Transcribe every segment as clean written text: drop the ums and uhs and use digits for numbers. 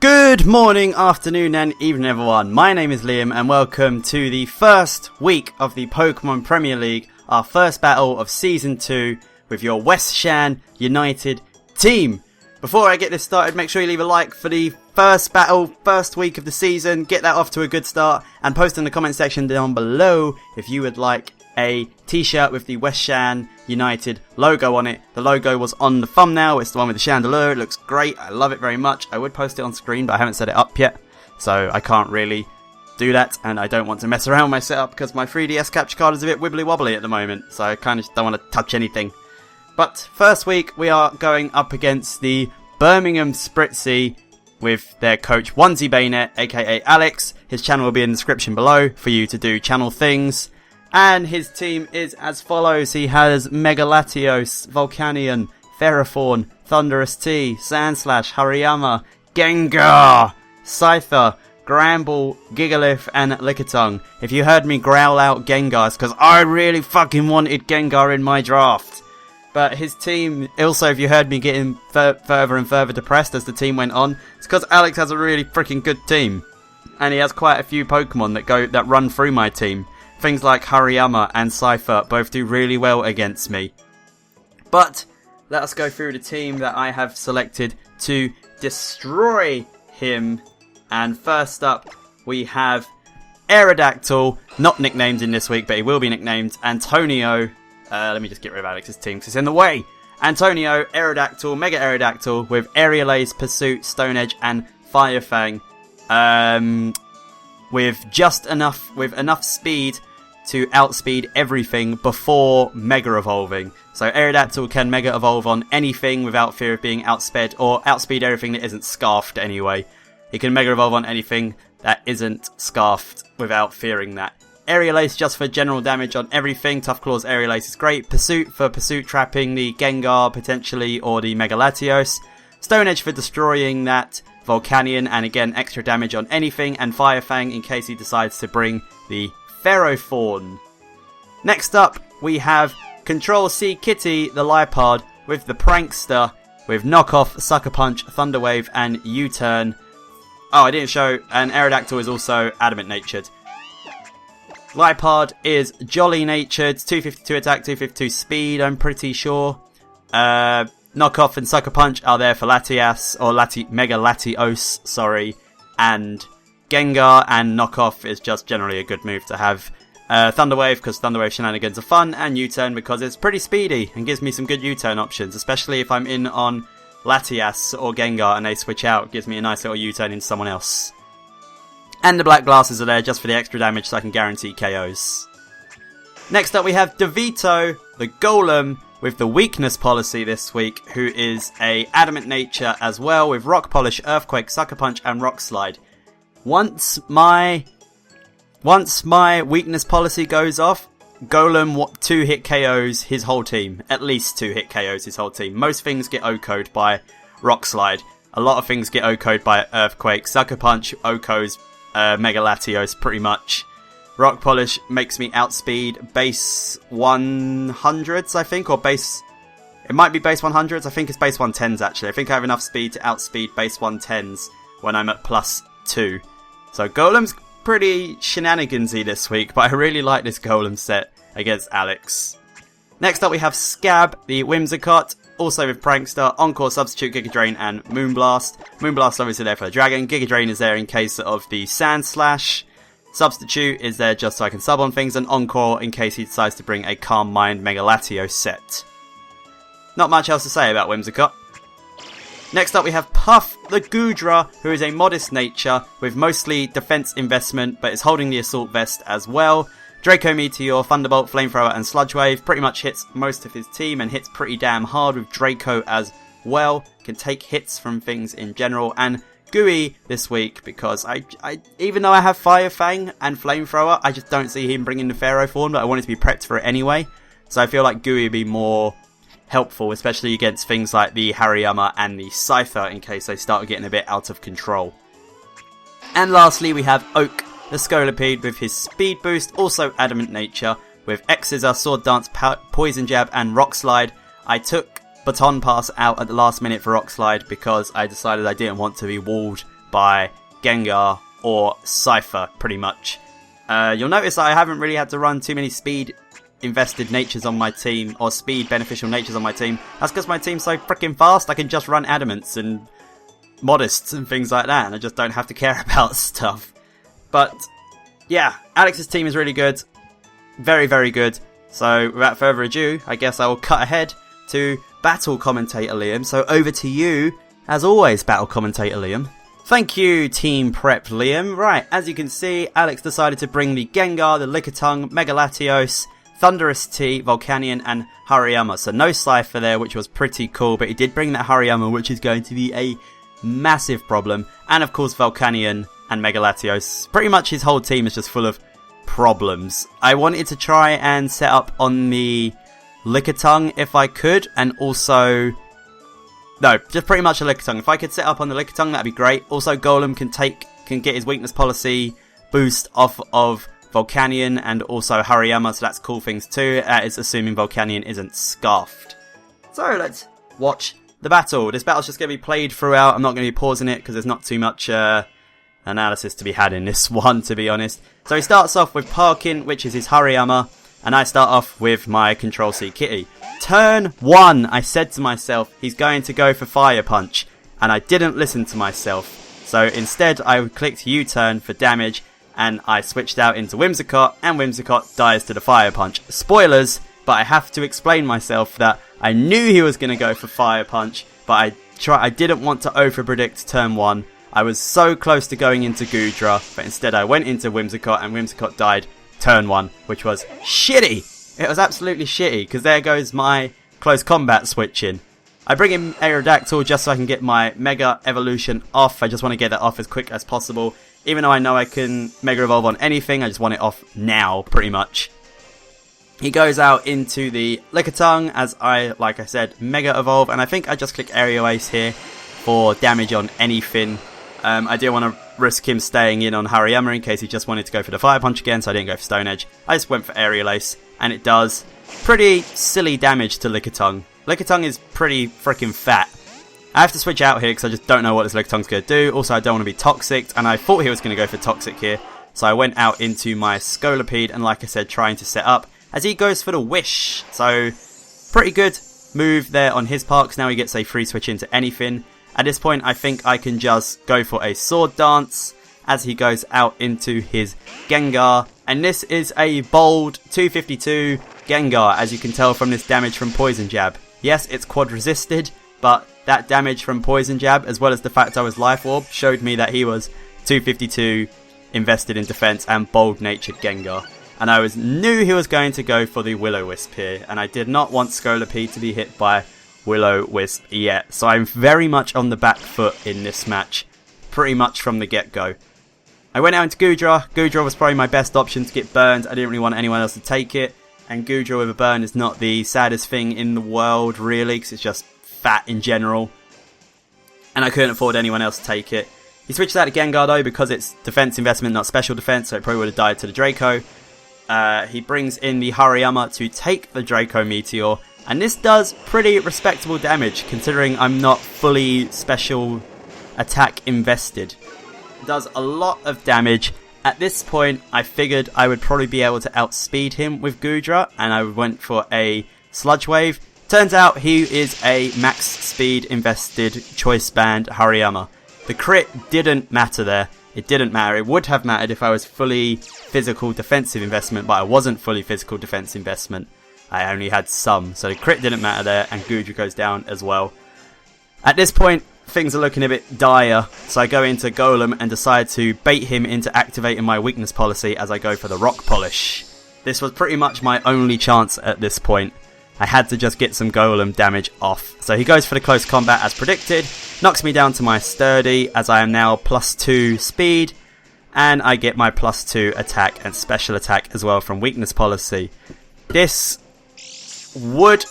Good morning, afternoon and evening everyone. My name is Liam and welcome to the first week of the Pokemon Premier League, our first battle of Season 2 with your West Shan United team. Before I get this started, make sure you leave a like for the first battle, first week of the season, get that off to a good start, and post in the comment section down below if you would like a t-shirt with the West Shan United logo on it. The logo was on the thumbnail, it's the one with the chandelier, it looks great, I love it very much. I would post it on screen, but I haven't set it up yet, so I can't really do that, and I don't want to mess around with my setup because my 3DS capture card is a bit wibbly wobbly at the moment, so I kind of just don't want to touch anything. But first week we are going up against the Birmingham Spritzee with their coach Onesie Baynet, aka Alex. His channel will be in the description below for you to do channel things. And his team is as follows. He has Mega Latios, Volcanion, Ferrothorn, Thunderous T, Sandslash, Hariyama, Gengar, Scyther, Gramble, Gigalith, and Lickitung. If you heard me growl out Gengar, it's because I really fucking wanted Gengar in my draft. But his team, also if you heard me getting further and further depressed as the team went on, it's because Alex has a really freaking good team. And he has quite a few Pokemon that run through my team. Things like Hariyama and Scyther both do really well against me. But let us go through the team that I have selected to destroy him. And first up we have Aerodactyl, not nicknamed in this week but he will be nicknamed Antonio. Let me just get rid of Alex's team because it's in the way. Antonio, Aerodactyl, Mega Aerodactyl with Aerial Ace, Pursuit, Stone Edge and Fire Fang. With enough speed to outspeed everything before Mega Evolving. So Aerodactyl can Mega Evolve on anything without fear of being outsped, or outspeed everything that isn't Scarfed anyway. He can Mega Evolve on anything that isn't Scarfed without fearing that. Aerial Ace just for general damage on everything. Tough Claws Aerial Ace is great. Pursuit for Pursuit trapping the Gengar potentially, or the Mega Latios. Stone Edge for destroying that Volcanion and again extra damage on anything, and Fire Fang in case he decides to bring the Ferrothorn. Next up we have Control C Kitty the Liepard with the Prankster with Knockoff, Sucker Punch, Thunder Wave and U-Turn. Oh, I didn't show, and Aerodactyl is also Adamant Natured. Liepard is Jolly Natured, 252 attack, 252 speed I'm pretty sure. Knockoff and Sucker Punch are there for Latias, or Mega Latios, sorry, and Gengar, and Knockoff is just generally a good move to have. Thunder Wave, because Thunder Wave shenanigans are fun, and U-Turn because it's pretty speedy and gives me some good U-Turn options, especially if I'm in on Latias or Gengar and they switch out, it gives me a nice little U-Turn into someone else. And the black glasses are there just for the extra damage so I can guarantee KOs. Next up we have DeVito, the Golem, with the weakness policy this week, who is a Adamant Nature as well, with Rock Polish, Earthquake, Sucker Punch and Rock Slide. Once my weakness policy goes off, Golem 2-hit KOs his whole team. At least 2-hit KOs his whole team. Most things get OHKO'd by Rock Slide. A lot of things get OHKO'd by Earthquake. Sucker Punch OHKO's Mega Latios pretty much. Rock Polish makes me outspeed base 100s, I think, or base... It might be base 100s, I think it's base 110s actually. I think I have enough speed to outspeed base 110s when I'm at +2. So Golem's pretty shenanigansy this week, but I really like this Golem set against Alex. Next up we have Scab, the Whimsicott, also with Prankster, Encore, Substitute, Giga Drain and Moonblast. Moonblast obviously there for the Dragon, Giga Drain is there in case of the Sandslash. Substitute is there just so I can sub on things, and Encore in case he decides to bring a Calm Mind Mega Latios set. Not much else to say about Whimsicott. Next up we have Puff the Goodra, who is a modest nature with mostly defense investment but is holding the Assault Vest as well. Draco Meteor, Thunderbolt, Flamethrower and Sludge Wave pretty much hits most of his team and hits pretty damn hard with Draco as well. Can take hits from things in general, and Gooey this week because I even though I have Fire Fang and Flamethrower, I just don't see him bringing the Ferrothorn, but I wanted to be prepped for it anyway. So I feel like Gooey would be more helpful, especially against things like the Hariyama and the Scyther in case they start getting a bit out of control. And lastly we have Oak, the Scolipede with his speed boost, also Adamant Nature, with X-Scissor, Sword Dance, Poison Jab and Rock Slide. I took Baton Pass out at the last minute for Rock Slide because I decided I didn't want to be walled by Gengar or Cypher, pretty much. You'll notice that I haven't really had to run too many speed invested natures on my team, or speed beneficial natures on my team. That's because my team's so freaking fast, I can just run Adamants and Modists and things like that, and I just don't have to care about stuff. But yeah, Alex's team is really good. Very, very good. So without further ado, I guess I will cut ahead to Battle Commentator Liam. So over to you, as always, Battle Commentator Liam. Thank you, Team Prep Liam. Right, as you can see, Alex decided to bring the Gengar, the Lickitung, Mega Latios, Thundurus T, Volcanion, and Hariyama. So no Cypher there, which was pretty cool, but he did bring that Hariyama, which is going to be a massive problem. And of course, Volcanion and Mega Latios. Pretty much his whole team is just full of problems. I wanted to try and set up on the Lickitung if I could, and also... No, just pretty much a Lickitung. If I could set up on the Lickitung, that'd be great. Also, Golem can get his weakness policy boost off of Volcanion and also Hariyama, so that's cool things too. That is assuming Volcanion isn't scarfed. So let's watch the battle. This battle's just going to be played throughout. I'm not going to be pausing it because there's not too much analysis to be had in this one, to be honest. So he starts off with Parkin, which is his Hariyama, and I start off with my Control C Kitty. Turn 1, I said to myself, he's going to go for Fire Punch, and I didn't listen to myself. So instead, I clicked U-turn for damage, and I switched out into Whimsicott, and Whimsicott dies to the Fire Punch. Spoilers, but I have to explain myself that I knew he was going to go for Fire Punch, but I didn't want to over-predict turn 1. I was so close to going into Goodra, but instead I went into Whimsicott, and Whimsicott died turn 1, which was shitty. It was absolutely shitty, because there goes my close combat switching. I bring in Aerodactyl just so I can get my Mega Evolution off. I just want to get that off as quick as possible. Even though I know I can Mega Evolve on anything, I just want it off now, pretty much. He goes out into the Lickitung, as like I said, Mega Evolve, and I think I just click Aerial Ace here for damage on anything. I didn't want to risk him staying in on Hariyama in case he just wanted to go for the Fire Punch again, so I didn't go for Stone Edge. I just went for Aerial Ace, and it does pretty silly damage to Lickitung. Lickitung is pretty freaking fat. I have to switch out here because I just don't know what this Lickitung's going to do. Also, I don't want to be Toxic, and I thought he was going to go for Toxic here. So I went out into my Scolipede, and like I said, trying to set up as he goes for the Wish. So, pretty good move there on his part, because now he gets a free switch into anything. At this point, I think I can just go for a Sword Dance as he goes out into his Gengar. And this is a bold 252 Gengar, as you can tell from this damage from Poison Jab. Yes, it's quad resisted, but that damage from Poison Jab, as well as the fact I was Life Orb, showed me that he was 252 invested in defense and bold natured Gengar. And I knew he was going to go for the Will-O-Wisp here, and I did not want Scolipede to be hit by Will-O-Wisp yet. So I'm very much on the back foot in this match, pretty much from the get-go. I went out into Goodra. Goodra was probably my best option to get burned. I didn't really want anyone else to take it. And Goodra with a burn is not the saddest thing in the world, really, because it's just fat in general. And I couldn't afford anyone else to take it. He switched out to Gengar, though, because it's defense investment, not special defense, so it probably would have died to the Draco. He brings in the Hariyama to take the Draco Meteor. And this does pretty respectable damage, considering I'm not fully special attack invested. It does a lot of damage. At this point, I figured I would probably be able to outspeed him with Goodra, and I went for a Sludge Wave. Turns out he is a max speed invested Choice Band Hariyama. The crit didn't matter there. It didn't matter. It would have mattered if I was fully physical defensive investment, but I wasn't fully physical defense investment. I only had some, so the crit didn't matter there, and Goodra goes down as well. At this point, things are looking a bit dire, so I go into Golem and decide to bait him into activating my weakness policy as I go for the Rock Polish. This was pretty much my only chance at this point. I had to just get some Golem damage off. So he goes for the close combat as predicted, knocks me down to my Sturdy as I am now +2 speed, and I get my +2 attack and special attack as well from weakness policy. This would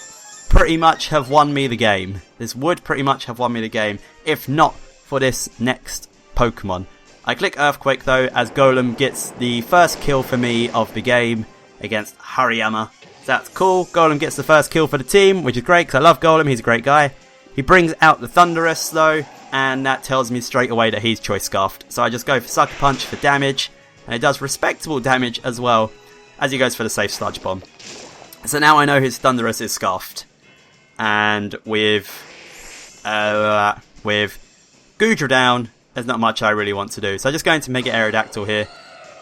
pretty much have won me the game. This would pretty much have won me the game if not for this next Pokemon. I click Earthquake though as Golem gets the first kill for me of the game against Hariyama. So that's cool. Golem gets the first kill for the team, which is great because I love Golem. He's a great guy. He brings out the Thundurus though, and that tells me straight away that he's choice scarfed. So I just go for Sucker Punch for damage, and it does respectable damage as well as he goes for the safe Sludge Bomb. So now I know his Thunderous is scarfed. And with Goodra down, there's not much I really want to do. So I'm just going to Mega Aerodactyl here.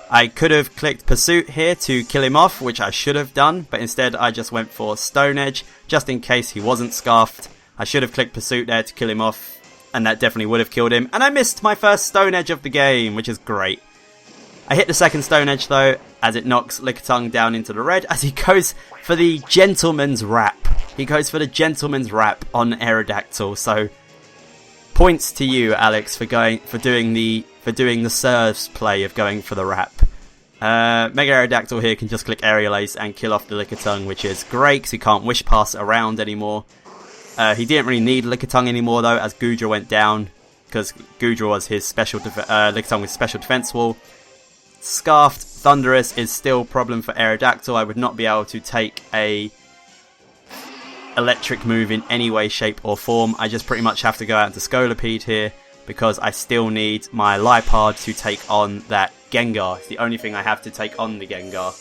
I could have clicked Pursuit here to kill him off, which I should have done, but instead I just went for Stone Edge, just in case he wasn't scarfed. I should have clicked Pursuit there to kill him off, and that definitely would have killed him. And I missed my first Stone Edge of the game, which is great. I hit the second Stone Edge though, as it knocks Lickitung down into the red, as he goes for the Gentleman's Wrap. He goes for the Gentleman's Wrap on Aerodactyl, so points to you, Alex, for doing the serves play of going for the wrap. Mega Aerodactyl here can just click Aerial Ace and kill off the Lickitung, which is great because he can't Wish Pass it around anymore. He didn't really need Lickitung anymore though, as Goodra went down, because Goodra was his Lickitung with special defense wall. Scarfed Thunderous is still a problem for Aerodactyl. I would not be able to take a electric move in any way, shape or form. I just pretty much have to go out into Scolipede here, because I still need my Liepard to take on that Gengar. It's the only thing I have to take on the Gengar.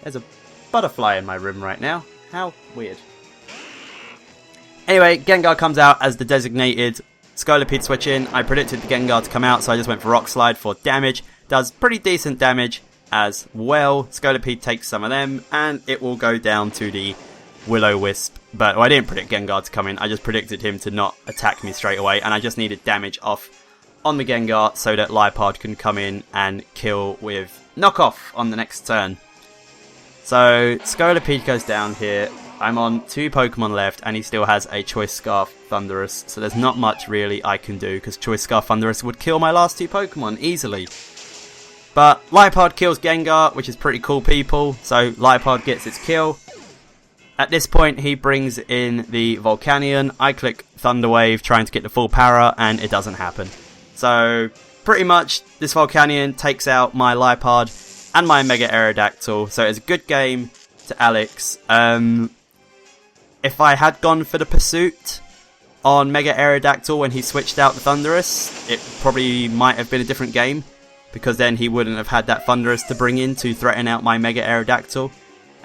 There's a butterfly in my room right now. How weird. Anyway, Gengar comes out as the designated Scolipede switch in. I predicted the Gengar to come out, so I just went for Rock Slide for damage. Does pretty decent damage as well. Scolipede takes some of them, and it will go down to the Will-O-Wisp. But I didn't predict Gengar to come in, I just predicted him to not attack me straight away, and I just needed damage off on the Gengar so that Liepard can come in and kill with Knockoff on the next turn. So Scolipede goes down here. I'm on 2 Pokemon left, and he still has a Choice Scarf Thunderous, so there's not much really I can do, because Choice Scarf Thunderous would kill my last 2 Pokemon easily. But Liepard kills Gengar, which is pretty cool, people, so Liepard gets its kill. At this point, he brings in the Volcanion. I click Thunder Wave, trying to get the full power, and it doesn't happen. So, pretty much, this Volcanion takes out my Liepard and my Mega Aerodactyl. So, it's a good game to Alex. If I had gone for the Pursuit on Mega Aerodactyl when he switched out the Thunderous, it probably might have been a different game, because then he wouldn't have had that Thunderous to bring in to threaten out my Mega Aerodactyl.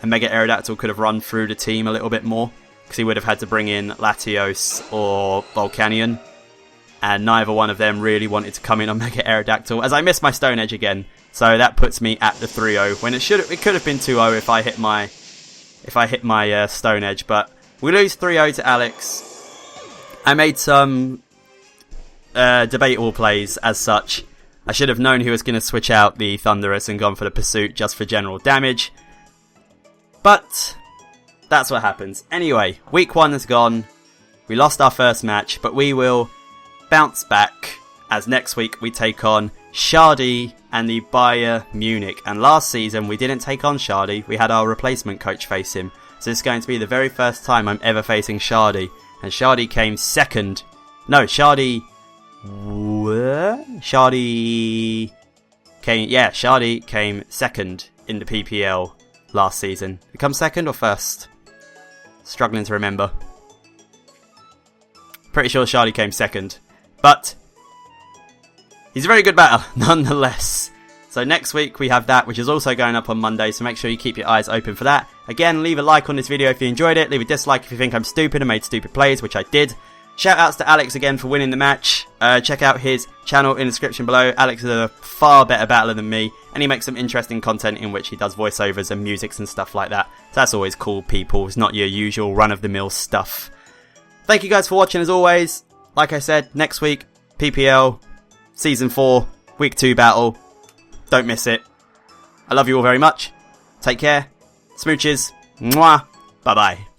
And Mega Aerodactyl could have run through the team a little bit more, because he would have had to bring in Latios or Volcanion, and neither one of them really wanted to come in on Mega Aerodactyl, as I missed my Stone Edge again. So that puts me at the 3-0, when it could have been 2-0 if I hit my Stone Edge, but we lose 3-0 to Alex. I made some debatable plays as such. I should have known he was going to switch out the Thunderous and gone for the Pursuit just for general damage. But that's what happens. Anyway, week 1 is gone. We lost our first match, but we will bounce back, as next week we take on Shardy and the Bayern Munich. And last season we didn't take on Shardy, we had our replacement coach face him. So this is going to be the very first time I'm ever facing Shardy. And Shardy came second. No, Shardy came second in the PPL last season. Did it come second or first? Struggling to remember. Pretty sure Shardy came second. But he's a very good batter, nonetheless. So next week we have that, which is also going up on Monday, so make sure you keep your eyes open for that. Again, leave a like on this video if you enjoyed it. Leave a dislike if you think I'm stupid and made stupid plays, which I did. Shout outs to Alex again for winning the match. Check out his channel in the description below. Alex is a far better battler than me, and he makes some interesting content in which he does voiceovers and musics and stuff like that. So that's always cool, people. It's not your usual run-of-the-mill stuff. Thank you guys for watching as always. Like I said, next week, PPL, Season 4, Week 2 battle. Don't miss it. I love you all very much. Take care. Smooches. Mwah. Bye-bye.